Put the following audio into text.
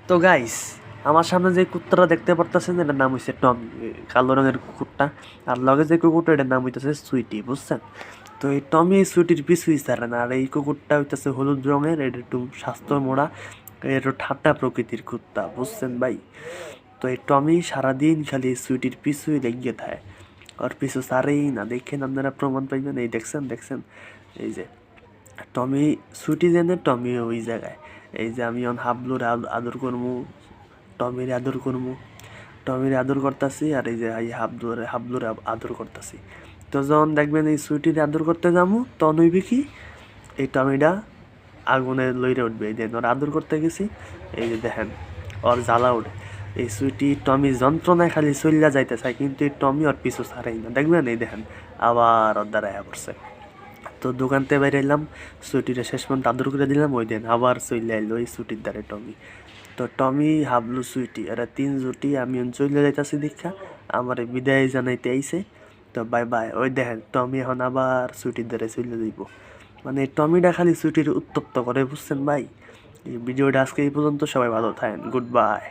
তো গাইস, আমার সামনে যে কুত্তাটা দেখতে পারতেছেন এটার নাম হচ্ছে টমি, কালো রঙের কুকুরটা। আর লগে যে কুকুরটা এটার নাম হইতেছে সুইটি, বুঝছেন? তো এই টমি সুইটির পিছুই ছাড়ে না। আর এই কুকুরটা হইতেছে হলুদ রঙের, এটা একটু স্বাস্থ্য মোড়া, একটু ঠান্ডা প্রকৃতির কুত্তা, বুঝছেন ভাই? তো এই টমি সারাদিন খালি সুইটির পিছুই লেগে থাকে, ওর পিছু ছাড়েই না। দেখেন, আপনারা প্রমাণ পাইবেন। এই দেখছেন দেখছেন, এই যে টমি, সুইটি জেনে টমি ওই জায়গায়। এই যে আমি এখন হাবলুর আদর করবো, টমির আদর করবো, টমির আদর করতেছি, আর এই যে এই হাবলুর আদর করতেছি। তো যখন দেখবেন এই সুইটির আদর করতে যাবো, তখন হইবে কি, এই টমিটা আগুনে লইরে উঠবে। এই যে ওর আদর করতে গেছি, এই যে দেখেন ওর জ্বালা উঠে। এই সুইটি টমি যন্ত্রণায় খালি চলিয়া যাইতে চায়, কিন্তু এই টমি ওর পিছু ছাড়াই না। দেখবেন, এই দেখেন আবার ওর দ্বারা পড়ছে। তো দোকানতে বাইরে এলাম, সুইটিরে শেষ পর্যন্ত আদর করে দিলাম, ওই দিন আবার চলে এলো এই সুইটির দ্বারে টমি। তো টমি, হাবলু, সুইটি, এরা তিন জুটি আমি চলে যাইতাছি দীক্ষা আমার বিদায় জানাইতে আইছে। তো বাই বাই। ওই দেখেন টমি এখন আবার সুইটির দ্বারে চলে যাইব। মানে টমিটা খালি সুইটির উত্তপ্ত করে, বুঝছেন ভাই? এই ভিডিওটা আজকে এই পর্যন্ত। সবাই ভালো থাকেন, গুড বাই।